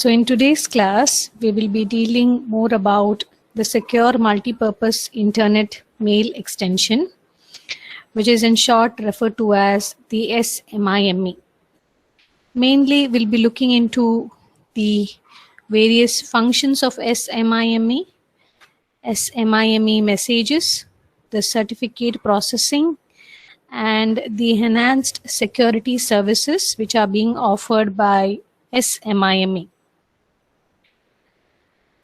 So in today's class, we will be dealing more about the secure multipurpose internet mail extension, which is in short referred to as the SMIME. Mainly, we'll be looking into the various functions of SMIME, SMIME messages, the certificate processing, and the enhanced security services which are being offered by SMIME.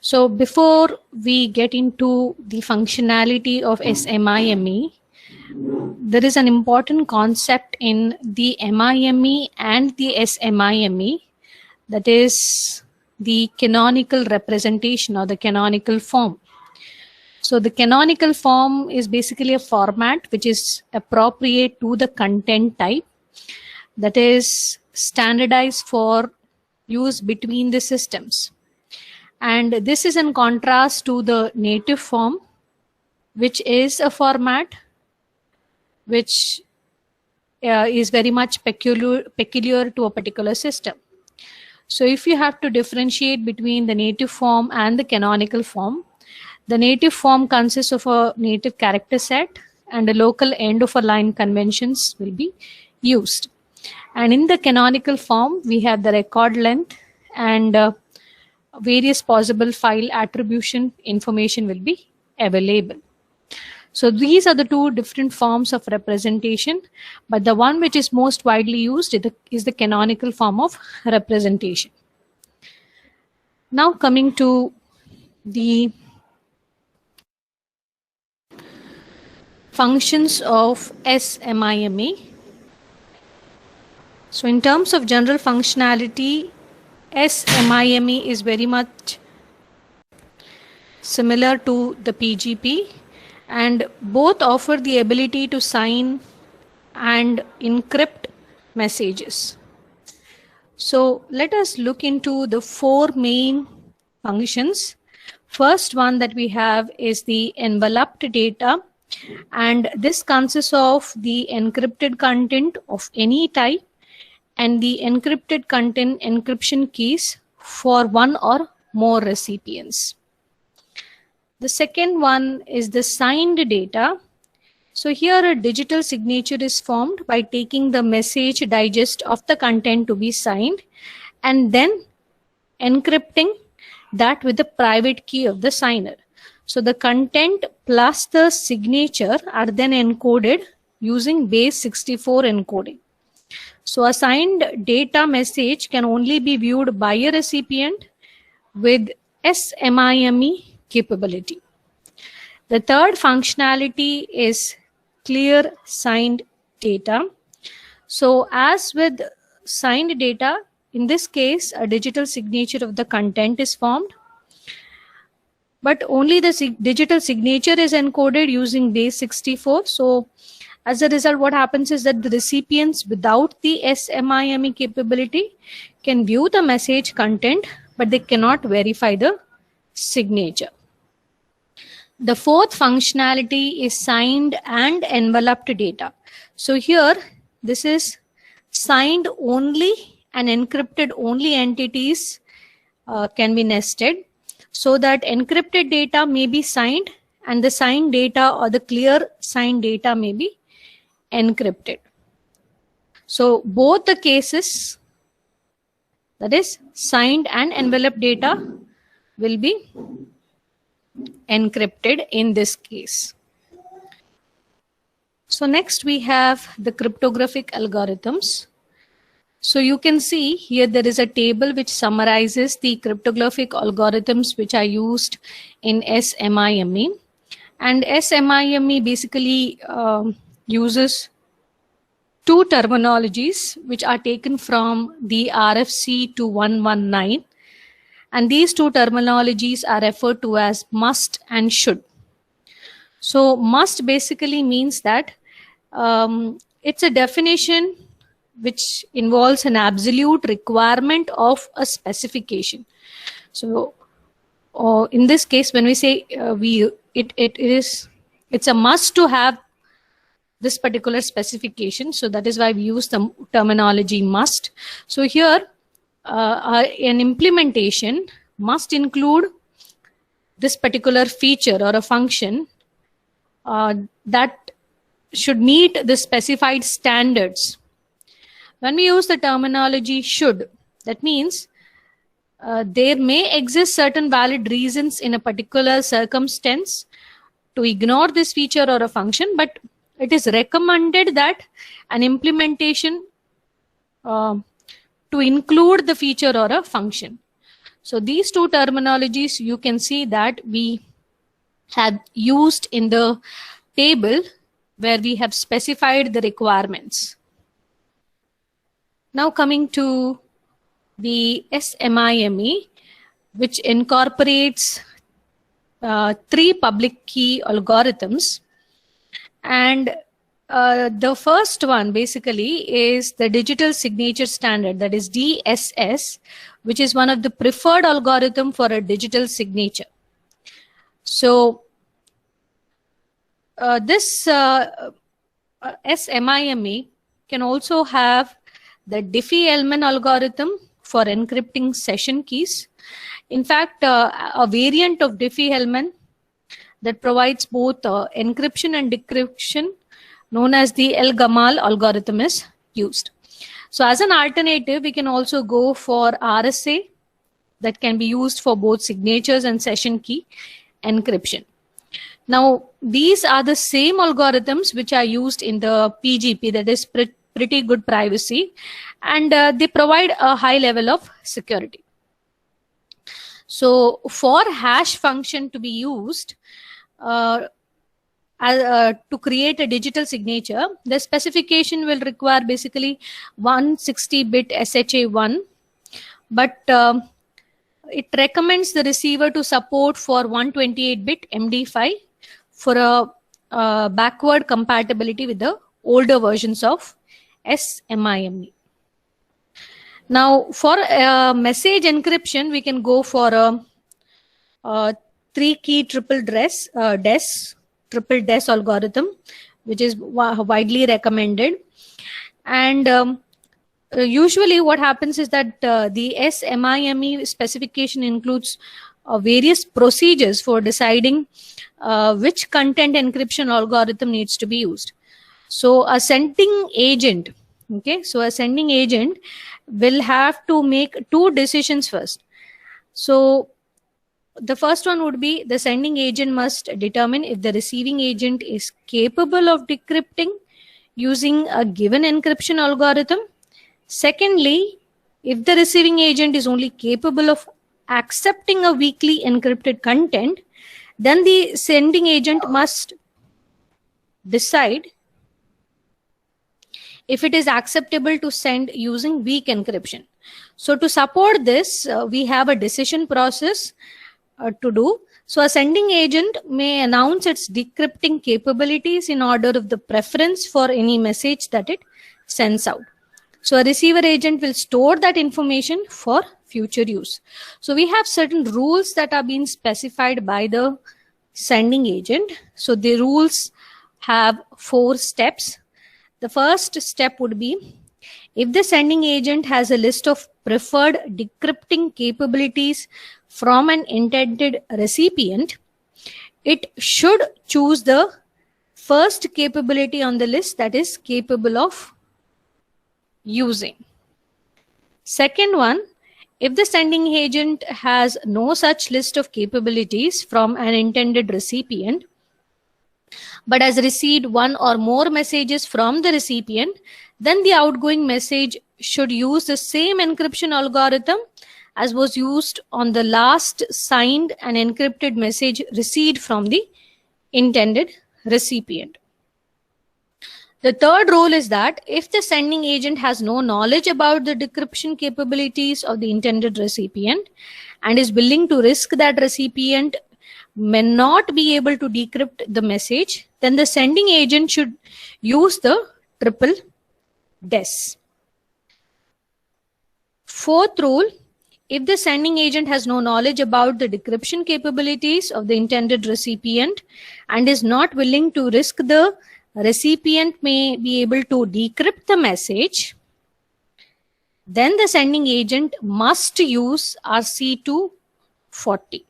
So before we get into the functionality of SMIME, there is an important concept in the MIME and the SMIME, that is the canonical representation or the canonical form. So the canonical form is basically a format which is appropriate to the content type, that is standardized for use between the systems. And this is in contrast to the native form, which is a format which is very much peculiar to a particular system. So if you have to differentiate between the native form and the canonical form, the native form consists of a native character set and a local end of a line conventions will be used. And in the canonical form, we have the record length and various possible file attribution information will be available. So these are the two different forms of representation, but the one which is most widely used is the canonical form of representation. Now coming to the functions of SMIME. So in terms of general functionality, SMIME is very much similar to the PGP, and both offer the ability to sign and encrypt messages. So let us look into the four main functions. First one that we have is the enveloped data, and this consists of the encrypted content of any type and the encrypted content encryption keys for one or more recipients. The second one is the signed data. So here a digital signature is formed by taking the message digest of the content to be signed and then encrypting that with the private key of the signer. So the content plus the signature are then encoded using base 64 encoding. So a signed data message can only be viewed by a recipient with SMIME capability. The third functionality is clear signed data. So as with signed data, in this case, a digital signature of the content is formed, but only the digital signature is encoded using base 64. So as a result, what happens is that the recipients without the SMIME capability can view the message content, but they cannot verify the signature. The fourth functionality is signed and enveloped data. So here, this is signed only and encrypted only entities can be nested, so that encrypted data may be signed and the signed data or the clear signed data may be encrypted. So both the cases, that is signed and enveloped data, will be encrypted in this case. So next we have the cryptographic algorithms. So you can see here there is a table which summarizes the cryptographic algorithms which are used in SMIME. And SMIME basically uses two terminologies which are taken from the RFC 2119, and these two terminologies are referred to as must and should. So must basically means that it's a definition which involves an absolute requirement of a specification. So in this case, when we say it's a must to have this particular specification. So that is why we use the terminology must. So here an implementation must include this particular feature or a function that should meet the specified standards. When we use the terminology should, that means there may exist certain valid reasons in a particular circumstance to ignore this feature or a function, but it is recommended that an implementation to include the feature or a function. So these two terminologies you can see that we have used in the table where we have specified the requirements. Now coming to the SMIME, which incorporates 3 public key algorithms, and the first one basically is the digital signature standard, that is DSS, which is one of the preferred algorithm for a digital signature. So this SMIME can also have the Diffie-Hellman algorithm for encrypting session keys. In fact, a variant of Diffie-Hellman that provides both encryption and decryption, known as the El-Gamal algorithm, is used. So as an alternative, we can also go for RSA that can be used for both signatures and session key encryption. Now, these are the same algorithms which are used in the PGP, that is pretty good privacy, and they provide a high level of security. So for hash function to be used to create a digital signature, the specification will require basically 160-bit SHA-1, but it recommends the receiver to support for 128-bit MD5 for a backward compatibility with the older versions of SMIME. Now, for message encryption, we can go for a 3-key triple DES algorithm, which is widely recommended. And usually what happens is that the SMIME specification includes various procedures for deciding which content encryption algorithm needs to be used. So a sending agent, so a sending agent will have to make 2 decisions first. So the first one would be the sending agent must determine if the receiving agent is capable of decrypting using a given encryption algorithm. Secondly, if the receiving agent is only capable of accepting a weakly encrypted content, then the sending agent must decide if it is acceptable to send using weak encryption. So to support this, we have a decision process to do. So a sending agent may announce its decrypting capabilities in order of the preference for any message that it sends out. So a receiver agent will store that information for future use. So we have certain rules that are being specified by the sending agent. So the rules have 4 steps. The first step would be, if the sending agent has a list of preferred decrypting capabilities from an intended recipient, it should choose the first capability on the list that is capable of using. Second one, if the sending agent has no such list of capabilities from an intended recipient, but has received 1 or more messages from the recipient, then the outgoing message should use the same encryption algorithm as was used on the last signed and encrypted message received from the intended recipient. The third rule is that if the sending agent has no knowledge about the decryption capabilities of the intended recipient and is willing to risk that recipient may not be able to decrypt the message, then the sending agent should use the triple DES. Fourth rule, if the sending agent has no knowledge about the decryption capabilities of the intended recipient and is not willing to risk the recipient may be able to decrypt the message, then the sending agent must use RC240.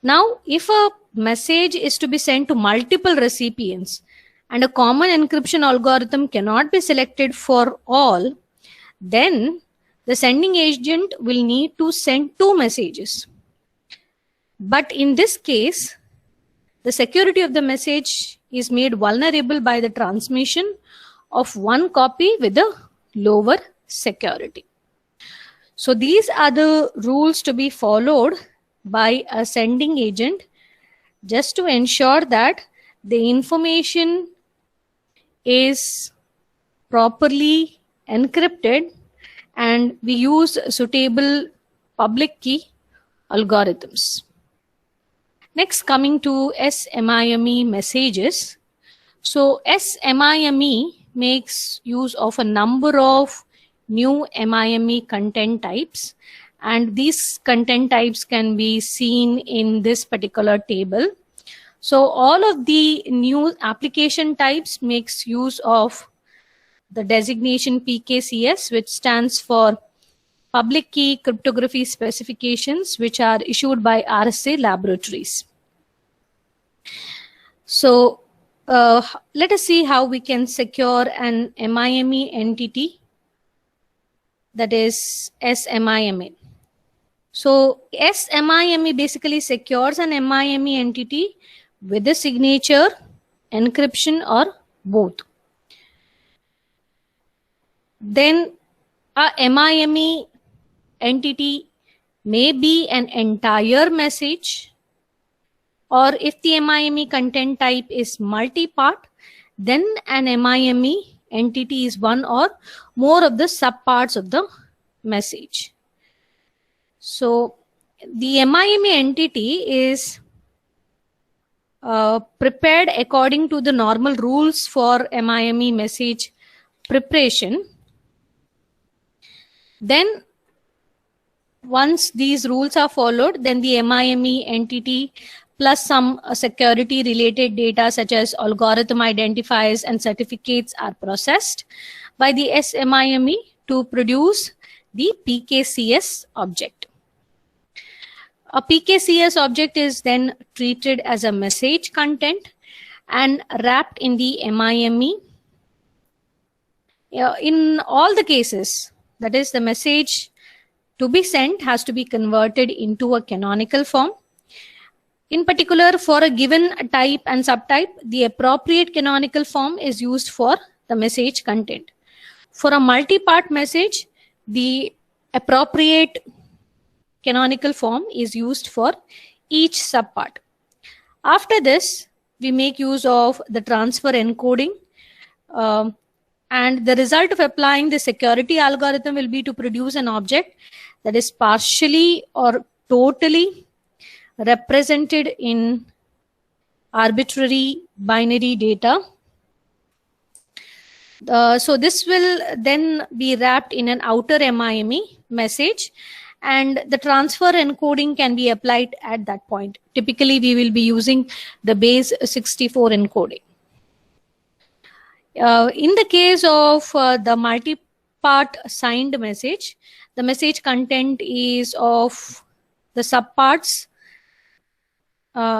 Now, if a message is to be sent to multiple recipients and a common encryption algorithm cannot be selected for all, then the sending agent will need to send 2 messages. But in this case, the security of the message is made vulnerable by the transmission of 1 copy with a lower security. So these are the rules to be followed by a sending agent just to ensure that the information is properly encrypted and we use suitable public key algorithms. Next, coming to SMIME messages. So SMIME makes use of a number of new MIME content types, and these content types can be seen in this particular table. So all of the new application types makes use of the designation PKCS, which stands for Public Key Cryptography Specifications, which are issued by RSA Laboratories. So let us see how we can secure an MIME entity, that is SMIME. So SMIME basically secures an MIME entity with a signature, encryption, or both. Then a MIME entity may be an entire message, or if the MIME content type is multi-part, then an MIME entity is one or more of the subparts of the message. So the MIME entity is prepared according to the normal rules for MIME message preparation. Then once these rules are followed, then the MIME entity plus some security related data such as algorithm identifiers and certificates are processed by the SMIME to produce the PKCS object. A PKCS object is then treated as a message content and wrapped in the MIME. In all the cases, that is, the message to be sent has to be converted into a canonical form. In particular, for a given type and subtype, the appropriate canonical form is used for the message content. For a multi-part message, the appropriate canonical form is used for each subpart. After this, we make use of the transfer encoding, and the result of applying the security algorithm will be to produce an object that is partially or totally represented in arbitrary binary data. So this will then be wrapped in an outer MIME message, and the transfer encoding can be applied at that point. Typically, we will be using the base 64 encoding. In the case of the multi-part signed message, the message content is of the subparts,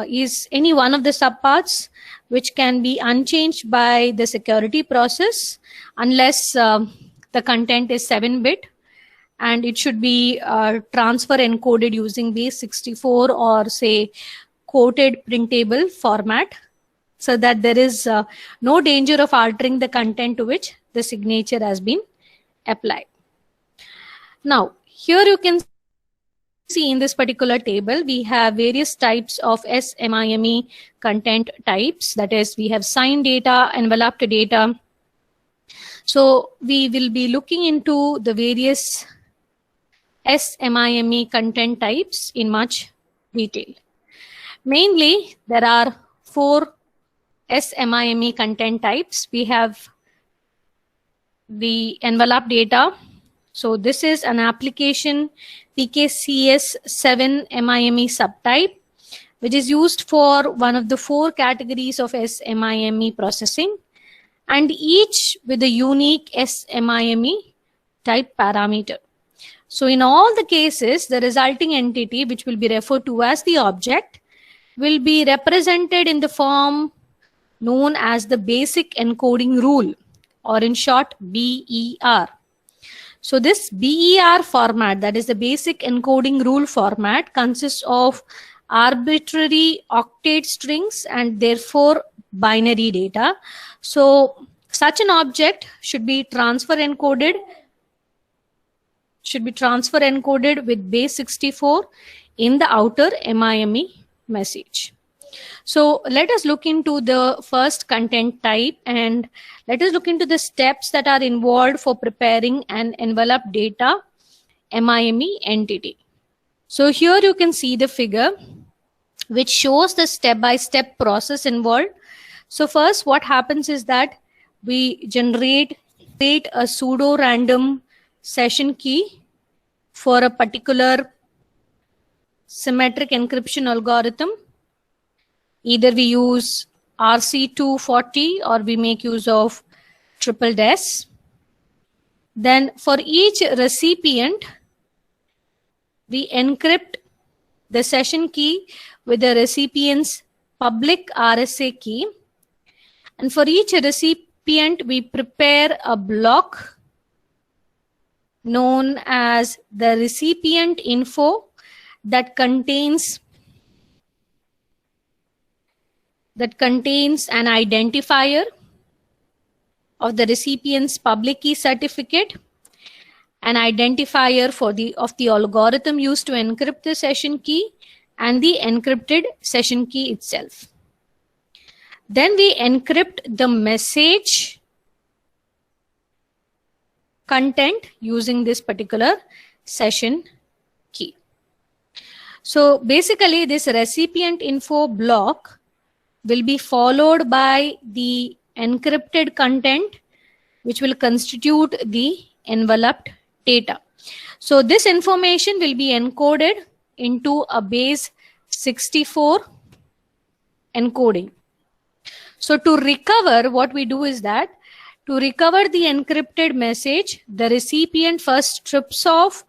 is any one of the subparts which can be unchanged by the security process unless the content is 7-bit, and it should be transfer encoded using base 64 or say quoted printable format, so that there is no danger of altering the content to which the signature has been applied. Now, here you can see in this particular table, we have various types of SMIME content types. That is, we have signed data, enveloped data. So we will be looking into the various SMIME content types in much detail. Mainly, there are 4 SMIME content types. We have the envelope data. So this is an application PKCS7 MIME subtype, which is used for one of the 4 categories of SMIME processing, and each with a unique SMIME type parameter. So in all the cases, the resulting entity, which will be referred to as the object, will be represented in the form known as the basic encoding rule, or in short BER. So this BER format, that is the basic encoding rule format, consists of arbitrary octet strings and therefore binary data. So such an object should be transfer encoded with base 64 in the outer MIME message. So let us look into the first content type, and let us look into the steps that are involved for preparing an envelope data MIME entity. So here you can see the figure which shows the step-by-step process involved. So first what happens is that we generate a pseudo-random session key for a particular symmetric encryption algorithm. Either we use RC240 or we make use of triple DES. Then for each recipient, we encrypt the session key with the recipient's public RSA key. And for each recipient, we prepare a block known as the recipient info that contains an identifier of the recipient's public key certificate, an identifier of the algorithm used to encrypt the session key, and the encrypted session key itself. Then we encrypt the message content using this particular session key. So basically this recipient info block will be followed by the encrypted content, which will constitute the enveloped data. So this information will be encoded into a base 64 encoding. So to recover, what we do is that to recover the encrypted message, the recipient first strips off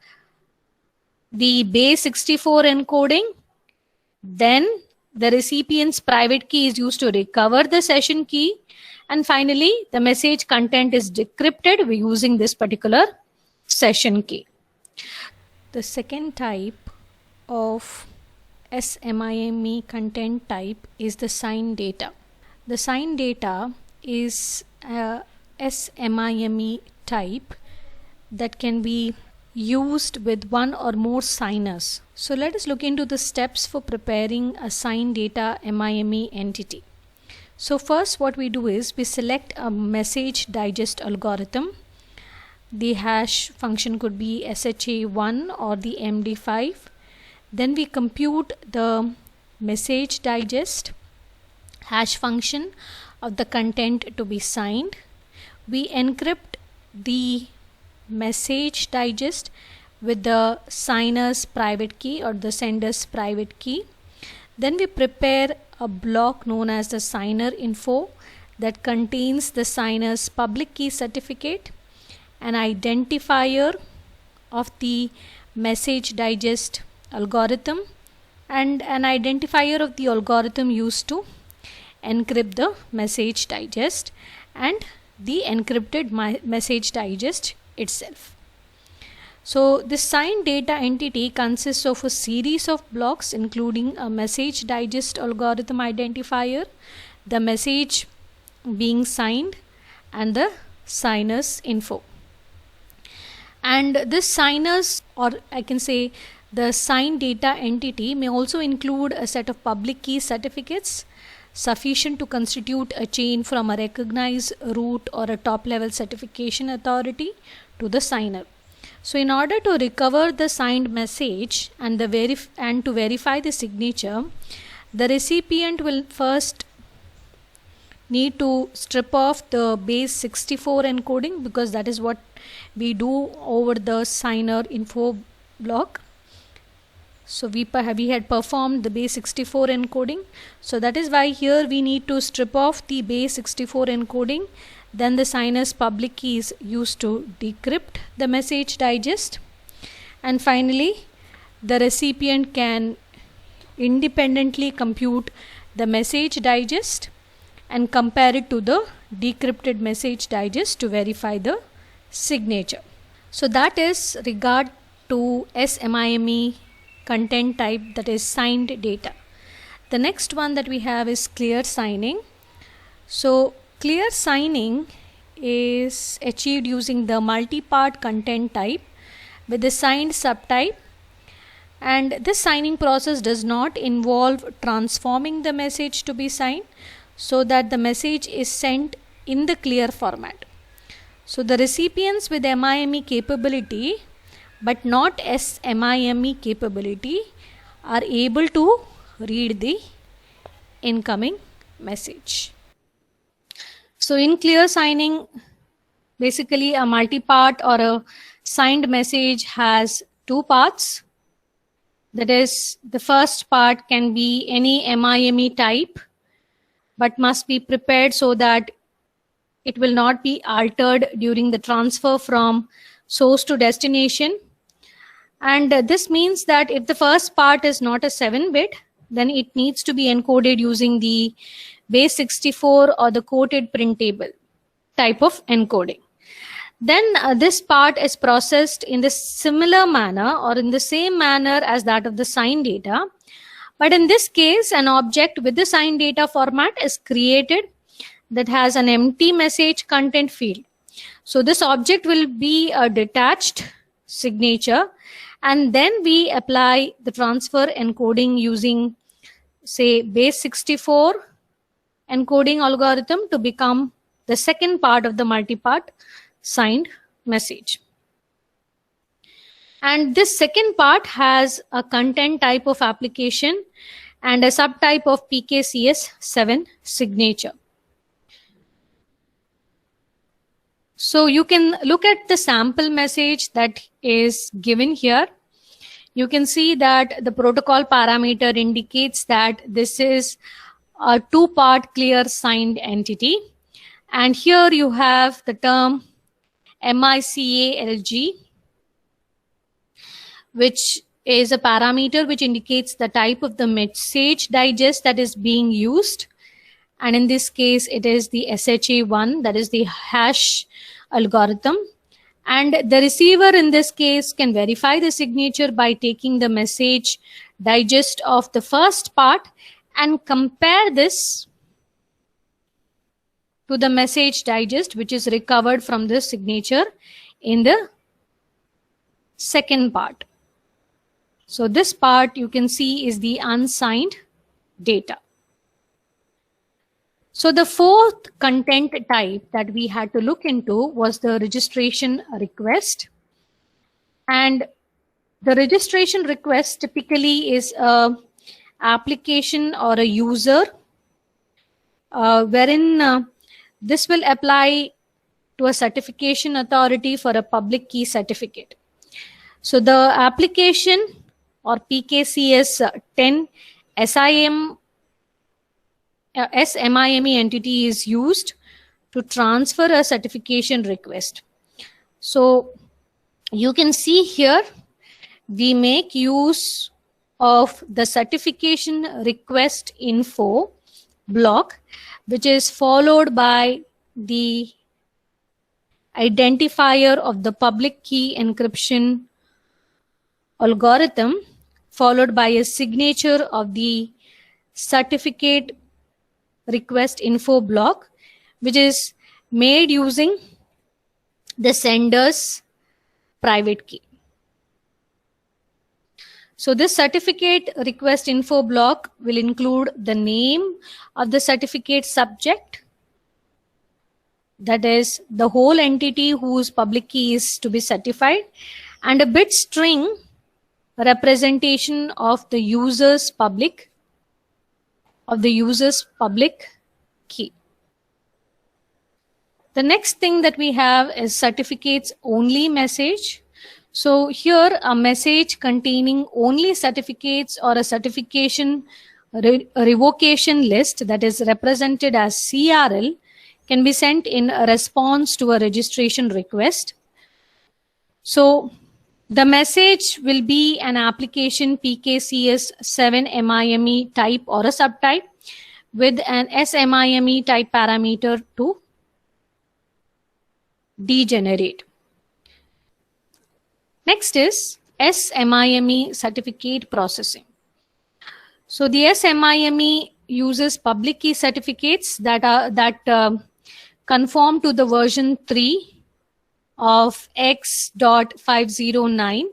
the base 64 encoding, then the recipient's private key is used to recover the session key, and finally the message content is decrypted using this particular session key. The second type of SMIME content type is the signed data. The signed data is a SMIME type that can be used with one or more signers. So let us look into the steps for preparing a signed data MIME entity. So first what we do is we select a message digest algorithm. The hash function could be SHA1 or the MD5. Then we compute the message digest hash function of the content to be signed. We encrypt the message digest with the signer's private key or the sender's private key. Then we prepare a block known as the signer info that contains the signer's public key certificate, an identifier of the message digest algorithm, and an identifier of the algorithm used to encrypt the message digest, and the encrypted message digest itself. So this signed data entity consists of a series of blocks including a message digest algorithm identifier, the message being signed, and the signer's info. And this signers, or I can say the signed data entity, may also include a set of public key certificates sufficient to constitute a chain from a recognized root or a top level certification authority to the signer. So in order to recover the signed message and to verify the signature, the recipient will first need to strip off the base 64 encoding, because that is what we do over the signer info block. So we had performed the base 64 encoding. So that is why here we need to strip off the base 64 encoding. Then the signer's public key is used to decrypt the message digest. And finally, the recipient can independently compute the message digest and compare it to the decrypted message digest to verify the signature. So that is regard to SMIME content type, that is signed data. The next one that we have is clear signing. So clear signing is achieved using the multi-part content type with the signed subtype, and this signing process does not involve transforming the message to be signed, so that the message is sent in the clear format. So the recipients with MIME capability but not SMIME capability are able to read the incoming message. So in clear signing, basically a multi-part or a signed message has two parts. That is, the first part can be any MIME type, but must be prepared so that it will not be altered during the transfer from source to destination. And this means that if the first part is not a 7-bit, then it needs to be encoded using the base 64 or the quoted printable type of encoding. Then this part is processed in the similar manner or in the same manner as that of the signed data. But in this case, an object with the signed data format is created that has an empty message content field. So this object will be a detached signature, and then we apply the transfer encoding using, say, base 64 encoding algorithm to become the second part of the multi-part signed message. And this second part has a content type of application and a subtype of PKCS7 signature. So you can look at the sample message that is given here. You can see that the protocol parameter indicates that this is a two-part clear signed entity. And here you have the term MICALG, which is a parameter which indicates the type of the message digest that is being used. And in this case, it is the SHA1, that is the hash algorithm. And the receiver in this case can verify the signature by taking the message digest of the first part and compare this to the message digest which is recovered from the signature in the second part. So this part you can see is the unsigned data. So the fourth content type that we had to look into was the registration request. And the registration request typically is a application or a user wherein this will apply to a certification authority for a public key certificate. So the application or PKCS10 SMIME entity is used to transfer a certification request. So you can see here we make use of the certification request info block, which is followed by the identifier of the public key encryption algorithm, followed by a signature of the certificate request info block, which is made using the sender's private key. So this certificate request info block will include the name of the certificate subject, that is the whole entity whose public key is to be certified, and a bit string representation of the user's public key. The next thing that we have is certificates only message. So here a message containing only certificates or a certification revocation list that is represented as CRL can be sent in a response to a registration request. So the message will be an application PKCS7 MIME type or a subtype with an SMIME type parameter to degenerate. Next is SMIME certificate processing. So the SMIME uses public key certificates that conform to the version 3 of X.509,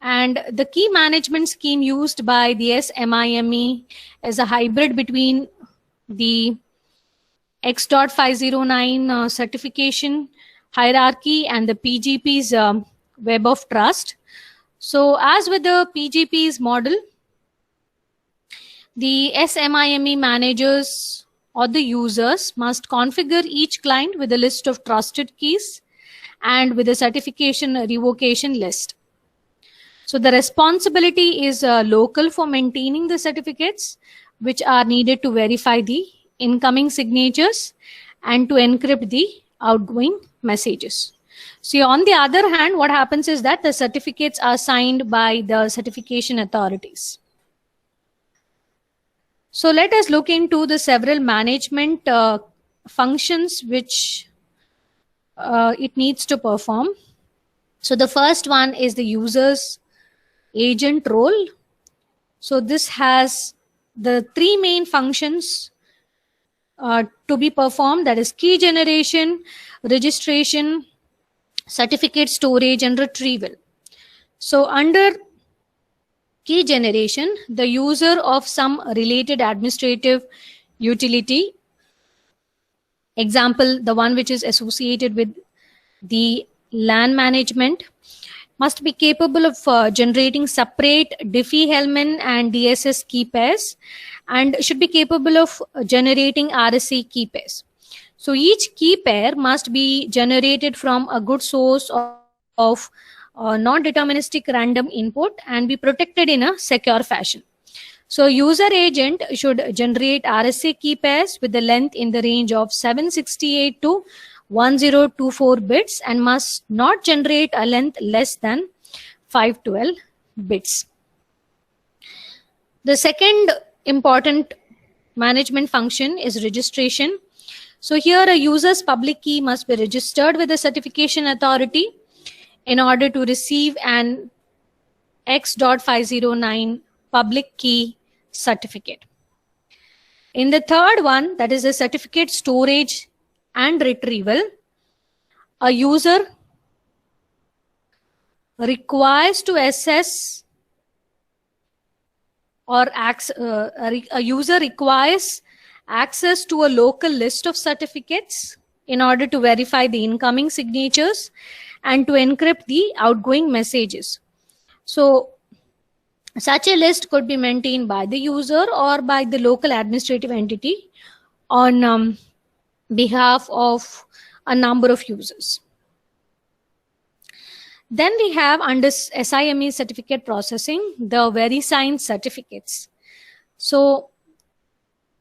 and the key management scheme used by the SMIME is a hybrid between the X.509 certification hierarchy and the PGP's web of trust. So as with the PGP's model, the SMIME managers or the users must configure each client with a list of trusted keys and with a certification revocation list. So the responsibility is local for maintaining the certificates, which are needed to verify the incoming signatures and to encrypt the outgoing messages. See, on the other hand, what happens is that the certificates are signed by the certification authorities. So let us look into the several management functions which it needs to perform. So the first one is the user's agent role. So this has the three main functions to be performed, that is key generation, registration, certificate storage and retrieval. So under key generation, the user of some related administrative utility, example, the one which is associated with the LAN management, must be capable of generating separate Diffie-Hellman and DSS key pairs and should be capable of generating RSA key pairs. So each key pair must be generated from a good source of non-deterministic random input and be protected in a secure fashion. So user agent should generate RSA key pairs with the length in the range of 768 to 1024 bits and must not generate a length less than 512 bits. The second important management function is registration. So here a user's public key must be registered with the certification authority in order to receive an X.509 public key certificate. In the third one, that is the certificate storage and retrieval, a user requires to access or a user requires access to a local list of certificates in order to verify the incoming signatures and to encrypt the outgoing messages. So such a list could be maintained by the user or by the local administrative entity on behalf of a number of users. Then we have under SIME certificate processing, the VeriSign certificates. So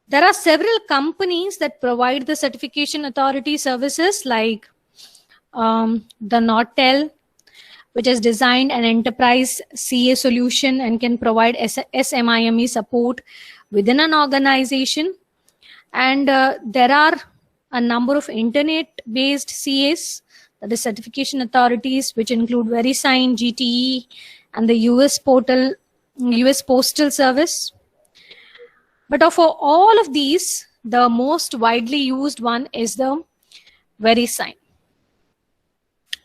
there are several companies that provide the certification authority services like the Nortel, which has designed an enterprise CA solution and can provide SMIME support within an organization. And there are a number of internet-based CAs, that is certification authorities, which include VeriSign, GTE, and the US Postal Service. But of all of these, the most widely used one is the VeriSign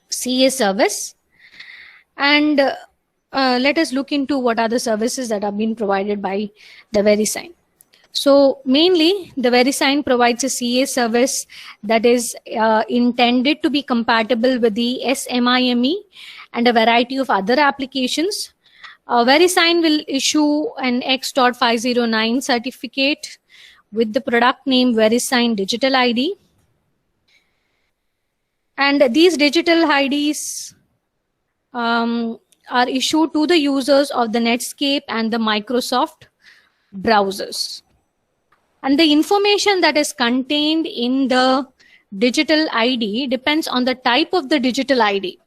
CA service. And let us look into what are the services that are being provided by the VeriSign. So mainly the VeriSign provides a CA service that is intended to be compatible with the SMIME and a variety of other applications. VeriSign will issue an X.509 certificate with the product name VeriSign Digital ID. And these digital IDs are issued to the users of the Netscape and the Microsoft browsers. And the information that is contained in the digital ID depends on the type of the digital ID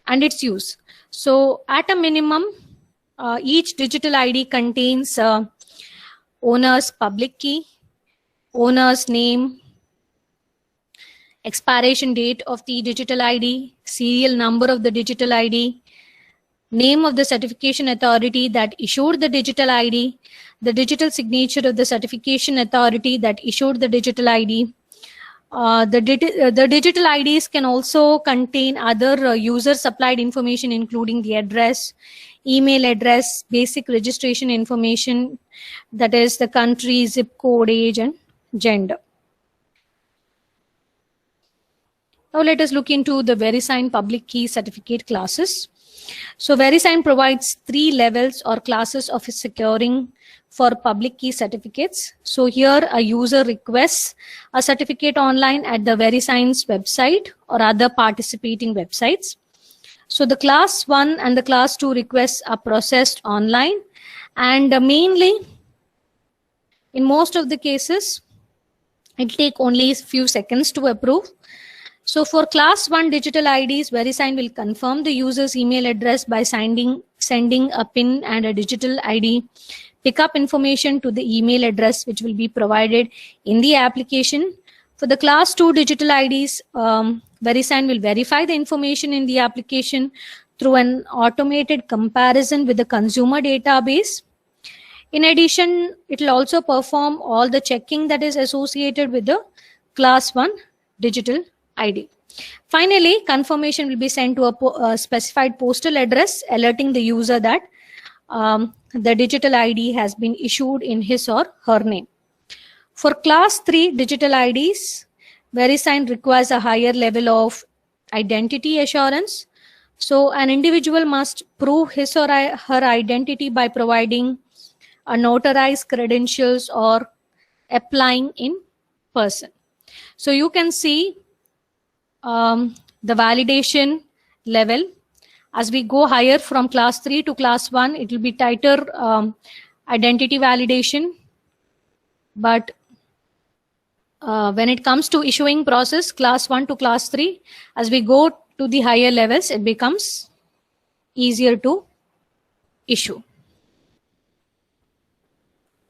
and its use. So at a minimum, each digital ID contains owner's public key, owner's name, expiration date of the digital ID, serial number of the digital ID, name of the certification authority that issued the digital ID, the digital signature of the certification authority that issued the digital ID. The digital IDs can also contain other user supplied information, including the address, email address, basic registration information, that is the country, zip code, age, and gender. Now let us look into the VeriSign public key certificate classes. So VeriSign provides 3 levels or classes of securing for public key certificates. So here a user requests a certificate online at the VeriSign's website or other participating websites. So the class 1 and the class 2 requests are processed online, and mainly in most of the cases it take only a few seconds to approve. So for class 1 digital IDs, VeriSign will confirm the user's email address by sending a PIN and a digital ID pickup information to the email address which will be provided in the application. For the class 2 digital IDs, VeriSign will verify the information in the application through an automated comparison with the consumer database. In addition, it will also perform all the checking that is associated with the class 1 digital ID. Finally, confirmation will be sent to a specified postal address, alerting the user that the digital ID has been issued in his or her name. For class 3 digital IDs, VeriSign requires a higher level of identity assurance. So an individual must prove his or her identity by providing a notarized credentials or applying in person. So you can see the validation level. As we go higher from class 3 to class 1, it will be tighter identity validation. But when it comes to issuing process, class 1 to class 3, as we go to the higher levels, it becomes easier to issue.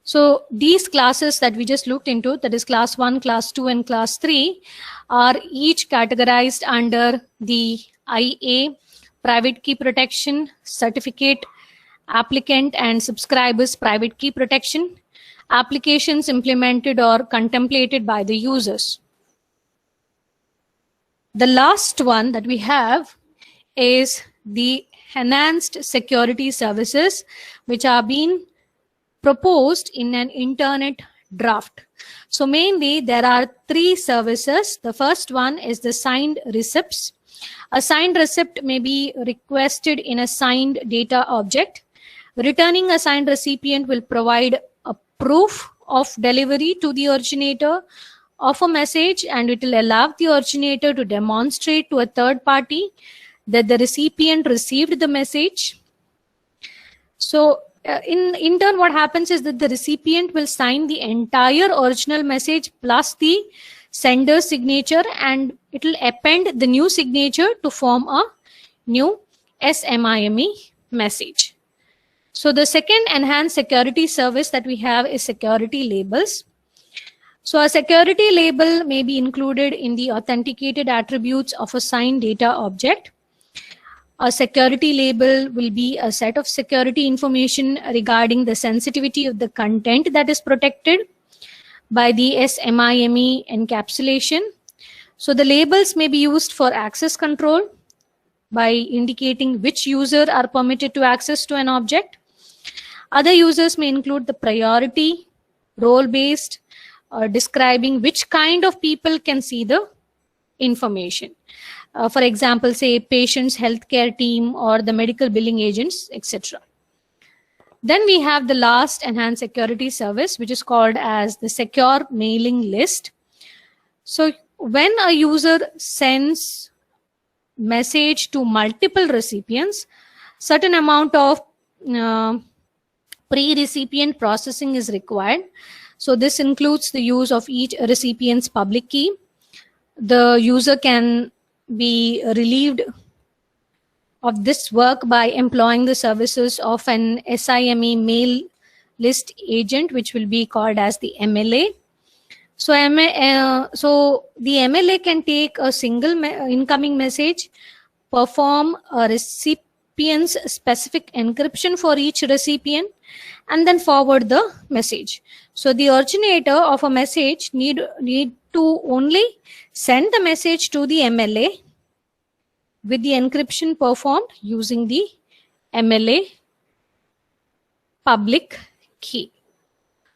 So these classes that we just looked into, that is class 1, class 2, and class 3, are each categorized under the IA, private key protection, certificate, applicant and subscribers private key protection, applications implemented or contemplated by the users. The last one that we have is the enhanced security services, which are being proposed in an internet draft. So mainly there are 3 services. The first one is the signed receipts. A signed receipt may be requested in a signed data object. Returning a signed recipient will provide a proof of delivery to the originator of a message, and it will allow the originator to demonstrate to a third party that the recipient received the message. So in turn, what happens is that the recipient will sign the entire original message plus the sender's signature, and it will append the new signature to form a new SMIME message. So the second enhanced security service that we have is security labels. So a security label may be included in the authenticated attributes of a signed data object. A security label will be a set of security information regarding the sensitivity of the content that is protected by the SMIME encapsulation. So the labels may be used for access control by indicating which user are permitted to access to an object. Other users may include the priority, role-based, describing which kind of people can see the information. For example, say patient's healthcare team or the medical billing agents, etc. Then we have the last enhanced security service, which is called as the secure mailing list. So when a user sends message to multiple recipients, certain amount of pre-recipient processing is required. So this includes the use of each recipient's public key, The user can be relieved of this work by employing the services of an SIME mail list agent, which will be called as the MLA. So, the MLA can take a single incoming message, perform a recipient's specific encryption for each recipient, and then forward the message. So the originator of a message need to only send the message to the MLA with the encryption performed using the MLA public key.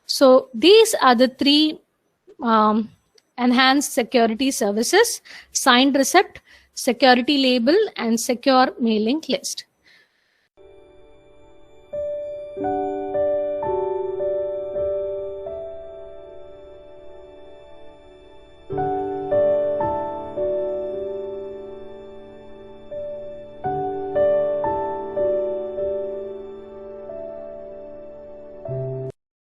So these are the three enhanced security services: signed receipt, security label, and secure mailing list.